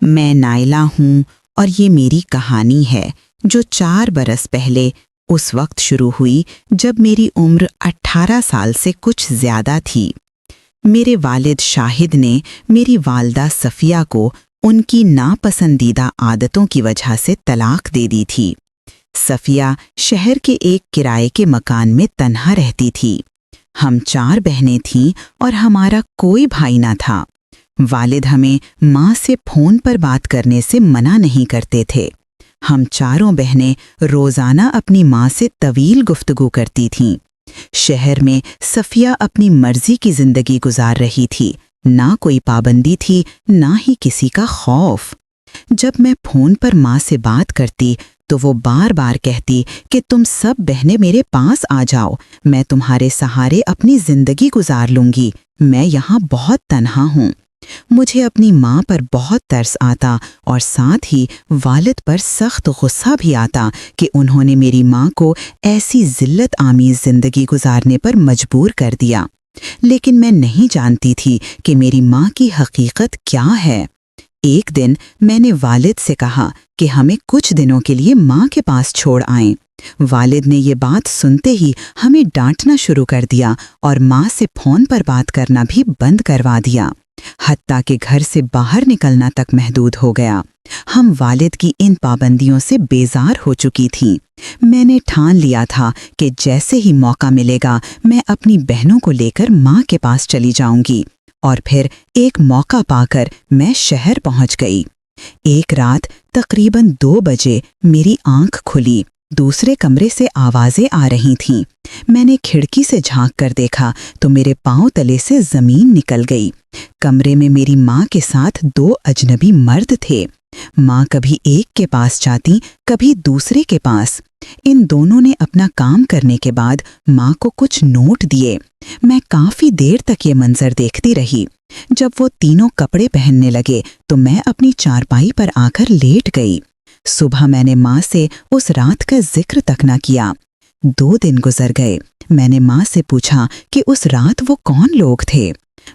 میں نائلہ ہوں اور یہ میری کہانی ہے جو 4 برس پہلے اس وقت شروع ہوئی جب میری عمر 18 سال سے کچھ زیادہ تھی۔ میرے والد شاہد نے میری والدہ صفیہ کو ان کی ناپسندیدہ عادتوں کی وجہ سے طلاق دے دی تھی۔ صفیہ شہر کے ایک کرائے کے مکان میں تنہا رہتی تھی۔ ہم 4 بہنیں تھیں اور ہمارا کوئی بھائی نہ تھا۔ والد ہمیں ماں سے فون پر بات کرنے سے منع نہیں کرتے تھے۔ ہم 4 بہنیں روزانہ اپنی ماں سے طویل گفتگو کرتی تھیں۔ شہر میں صفیہ اپنی مرضی کی زندگی گزار رہی تھی، نہ کوئی پابندی تھی نہ ہی کسی کا خوف۔ جب میں فون پر ماں سے بات کرتی تو وہ بار بار کہتی کہ تم سب بہنیں میرے پاس آ جاؤ، میں تمہارے سہارے اپنی زندگی گزار لوں گی، میں یہاں بہت تنہا ہوں۔ مجھے اپنی ماں پر بہت ترس آتا اور ساتھ ہی والد پر سخت غصہ بھی آتا کہ انہوں نے میری ماں کو ایسی ذلت آمیز زندگی گزارنے پر مجبور کر دیا۔ لیکن میں نہیں جانتی تھی کہ میری ماں کی حقیقت کیا ہے۔ ایک دن میں نے والد سے کہا کہ ہمیں کچھ دنوں کے لیے ماں کے پاس چھوڑ آئیں۔ والد نے یہ بات سنتے ہی ہمیں ڈانٹنا شروع کر دیا اور ماں سے فون پر بات کرنا بھی بند کروا دیا، حتیٰ کہ گھر سے باہر نکلنا تک محدود ہو گیا۔ ہم والد کی ان پابندیوں سے بیزار ہو چکی تھیں۔ میں نے ٹھان لیا تھا کہ جیسے ہی موقع ملے گا میں اپنی بہنوں کو لے کر ماں کے پاس چلی جاؤں گی، اور پھر ایک موقع پا کر میں شہر پہنچ گئی۔ ایک رات تقریباً 2 بجے میری آنکھ کھلی، دوسرے کمرے سے آوازیں آ رہی تھیں۔ میں نے کھڑکی سے جھانک کر دیکھا تو میرے پاؤں تلے سے زمین نکل گئی۔ کمرے میں میری ماں کے ساتھ 2 اجنبی مرد تھے۔ ماں کبھی ایک کے پاس جاتی، کبھی دوسرے کے پاس۔ ان دونوں نے اپنا کام کرنے کے بعد ماں کو کچھ نوٹ دیے۔ میں کافی دیر تک یہ منظر دیکھتی رہی۔ جب وہ تینوں کپڑے پہننے لگے تو میں اپنی چارپائی پر آ کر لیٹ گئی۔ صبح میں نے ماں سے اس رات کا ذکر تک نہ کیا۔ 2 دن گزر گئے۔ میں نے ماں سے پوچھا کہ اس رات وہ کون لوگ تھے۔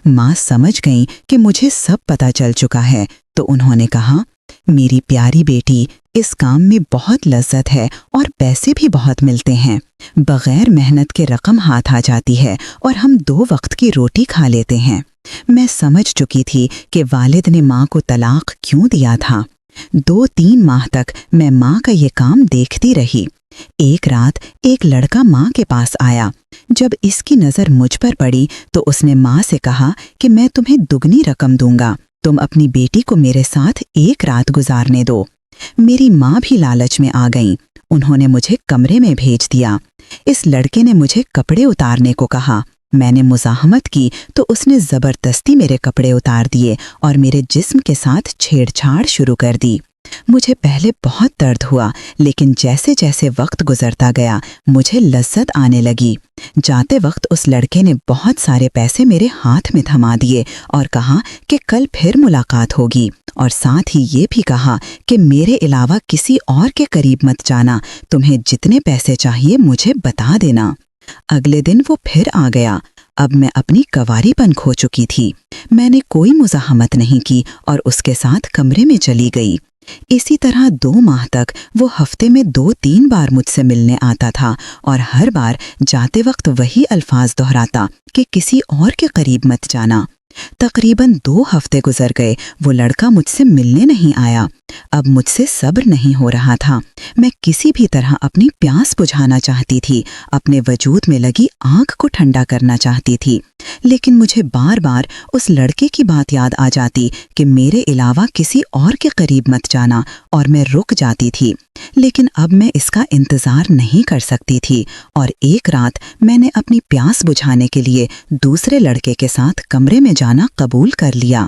ماں سمجھ گئیں کہ مجھے سب پتہ چل چکا ہے، تو انہوں نے کہا، میری پیاری بیٹی، اس کام میں بہت لذت ہے اور پیسے بھی بہت ملتے ہیں۔ بغیر محنت کے رقم ہاتھ آ جاتی ہے اور ہم 2 وقت کی روٹی کھا لیتے ہیں۔ میں سمجھ چکی تھی کہ والد نے ماں کو طلاق کیوں دیا تھا۔ 2-3 ماہ تک میں ماں کا یہ کام دیکھتی رہی۔ ایک رات ایک لڑکا ماں کے پاس آیا۔ جب اس کی نظر مجھ پر پڑی تو اس نے ماں سے کہا کہ میں تمہیں دگنی رقم دوں گا، تم اپنی بیٹی کو میرے ساتھ ایک رات گزارنے دو۔ میری ماں بھی لالچ میں آ گئیں۔ انہوں نے مجھے کمرے میں بھیج دیا۔ اس لڑکے نے مجھے کپڑے اتارنے کو کہا۔ میں نے مزاحمت کی تو اس نے زبردستی میرے کپڑے اتار دیے اور میرے جسم کے ساتھ چھیڑ چھاڑ شروع کر دی۔ مجھے پہلے بہت درد ہوا، لیکن جیسے جیسے وقت گزرتا گیا مجھے لذت آنے لگی۔ جاتے وقت اس لڑکے نے بہت سارے پیسے میرے ہاتھ میں تھما دیے اور کہا کہ کل پھر ملاقات ہوگی، اور ساتھ ہی یہ بھی کہا کہ میرے علاوہ کسی اور کے قریب مت جانا، تمہیں جتنے پیسے چاہیے مجھے بتا دینا۔ اگلے دن وہ پھر آ گیا۔ اب میں اپنی کنواری پن کھو چکی تھی۔ میں نے کوئی مزاحمت نہیں کی اور اس کے ساتھ کمرے میں چلی گئی۔ اسی طرح 2 ماہ تک وہ ہفتے میں 2-3 بار مجھ سے ملنے آتا تھا اور ہر بار جاتے وقت وہی الفاظ دہراتا کہ کسی اور کے قریب مت جانا۔ تقریباً 2 ہفتے گزر گئے، وہ لڑکا مجھ سے ملنے نہیں آیا۔ اب مجھ سے صبر نہیں ہو رہا تھا۔ میں کسی بھی طرح اپنی پیاس بجھانا چاہتی تھی، اپنے وجود میں لگی آگ کو ٹھنڈا کرنا چاہتی تھی، لیکن مجھے بار بار اس لڑکے کی بات یاد آ جاتی کہ میرے علاوہ کسی اور کے قریب مت جانا، اور میں رک جاتی تھی۔ لیکن اب میں اس کا انتظار نہیں کر سکتی تھی، اور ایک رات میں نے اپنی پیاس بجھانے کے لیے دوسرے لڑکے کے ساتھ کمرے میں جانا قبول کر لیا۔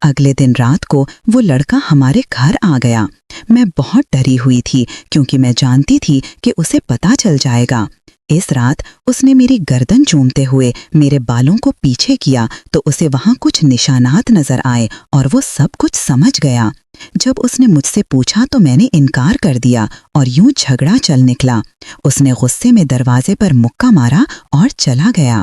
اگلے دن رات کو وہ لڑکا ہمارے گھر آ گیا۔ میں بہت ڈری ہوئی تھی کیونکہ میں جانتی تھی کہ اسے پتہ چل جائے گا۔ اس رات اس نے میری گردن چومتے ہوئے میرے بالوں کو پیچھے کیا تو اسے وہاں کچھ نشانات نظر آئے اور وہ سب کچھ سمجھ گیا۔ جب اس نے مجھ سے پوچھا تو میں نے انکار کر دیا اور یوں جھگڑا چل نکلا۔ اس نے غصے میں دروازے پر مکہ مارا اور چلا گیا۔